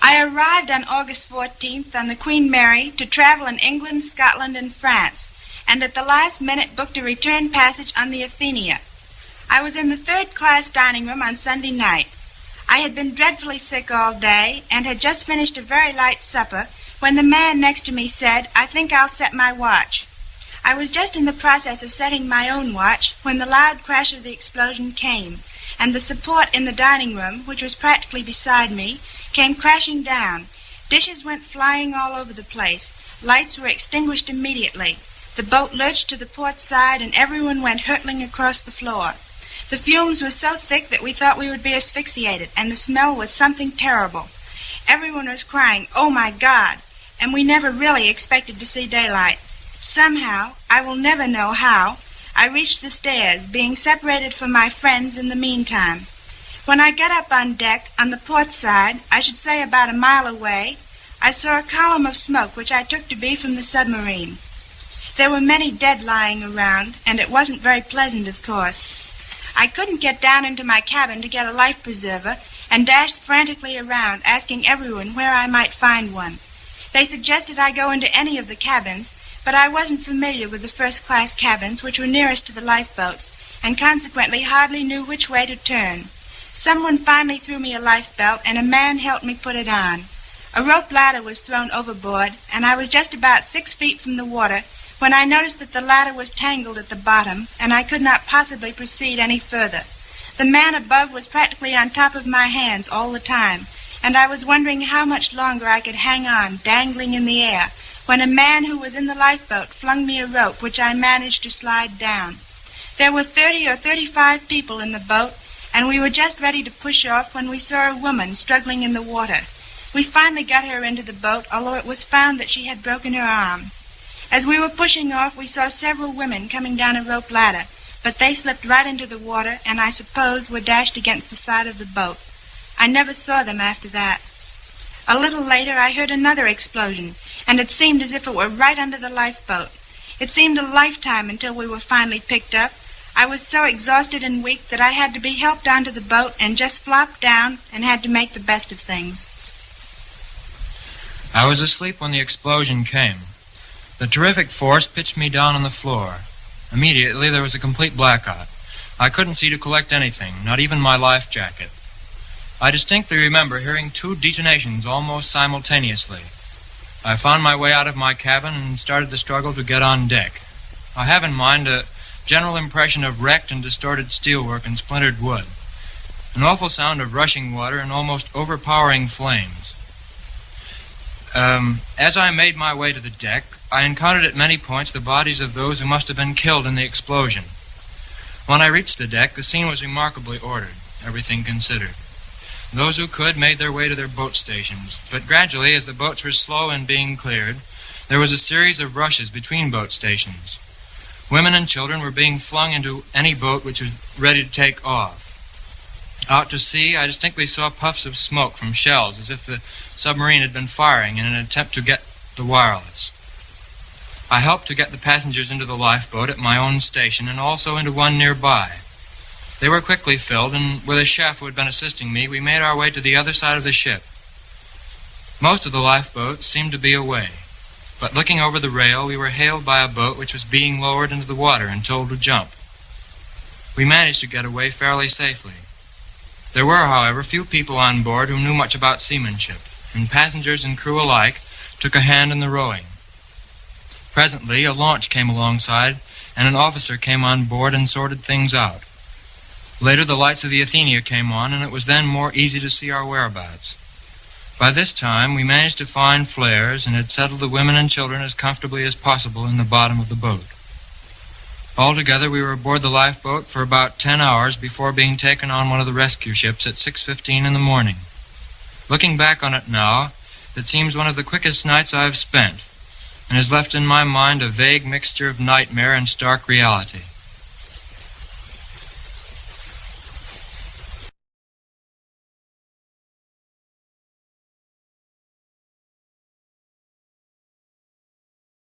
I arrived on August 14th on the Queen Mary to travel in England, Scotland, and France, and at the last minute booked a return passage on the Atheniya. I was in the third-class dining room on Sunday night. I had been dreadfully sick all day and had just finished a very light supper when the man next to me said, "I think I'll set my watch." I was just in the process of setting my own watch when the loud crash of the explosion came, and the support in the dining room, which was practically beside me, came crashing down. Dishes went flying all over the place. Lights were extinguished immediately. The boat lurched to the port side, and everyone went hurtling across the floor. The fumes were so thick that we thought we would be asphyxiated, and the smell was something terrible. Everyone was crying, "Oh, my God!" and we never really expected to see daylight. Somehow, I will never know how, I reached the stairs, being separated from my friends in the meantime. When I got up on deck, on the port side, I should say about a mile away, I saw a column of smoke which I took to be from the submarine. There were many dead lying around, and it wasn't very pleasant, of course. I couldn't get down into my cabin to get a life preserver, and dashed frantically around, asking everyone where I might find one. They suggested I go into any of the cabins, but I wasn't familiar with the first-class cabins, which were nearest to the lifeboats, and consequently hardly knew which way to turn. Someone finally threw me a lifebelt, and a man helped me put it on. A rope ladder was thrown overboard, and I was just about 6 feet from the water when I noticed that the ladder was tangled at the bottom, and I could not possibly proceed any further. The man above was practically on top of my hands all the time, and I was wondering how much longer I could hang on, dangling in the air, when a man who was in the lifeboat flung me a rope which I managed to slide down. There were 30 or 35 people in the boat, and we were just ready to push off when we saw a woman struggling in the water. We finally got her into the boat, although it was found that she had broken her arm. As we were pushing off, we saw several women coming down a rope ladder, but they slipped right into the water and I suppose were dashed against the side of the boat. I never saw them after that. A little later I heard another explosion, and it seemed as if it were right under the lifeboat. It seemed a lifetime until we were finally picked up. I was so exhausted and weak that I had to be helped onto the boat and just flopped down and had to make the best of things. I was asleep when the explosion came. The terrific force pitched me down on the floor. Immediately there was a complete blackout. I couldn't see to collect anything, not even my life jacket. I distinctly remember hearing 2 detonations almost simultaneously. I found my way out of my cabin and started the struggle to get on deck. I have in mind a general impression of wrecked and distorted steelwork and splintered wood, an awful sound of rushing water and almost overpowering flames. As I made my way to the deck, I encountered at many points the bodies of those who must have been killed in the explosion. When I reached the deck, the scene was remarkably ordered, everything considered. Those who could made their way to their boat stations, but gradually, as the boats were slow in being cleared, there was a series of rushes between boat stations. Women and children were being flung into any boat which was ready to take off. Out to sea, I distinctly saw puffs of smoke from shells, as if the submarine had been firing in an attempt to get the wireless. I helped to get the passengers into the lifeboat at my own station and also into one nearby. They were quickly filled, and with a chef who had been assisting me, we made our way to the other side of the ship. Most of the lifeboats seemed to be away, but looking over the rail, we were hailed by a boat which was being lowered into the water and told to jump. We managed to get away fairly safely. There were, however, few people on board who knew much about seamanship, and passengers and crew alike took a hand in the rowing. Presently, a launch came alongside, and an officer came on board and sorted things out. Later, the lights of the Atheniya came on, and it was then more easy to see our whereabouts. By this time, we managed to find flares and had settled the women and children as comfortably as possible in the bottom of the boat. Altogether, we were aboard the lifeboat for about 10 hours before being taken on one of the rescue ships at 6:15 in the morning. Looking back on it now, it seems one of the quickest nights I have spent, and has left in my mind a vague mixture of nightmare and stark reality.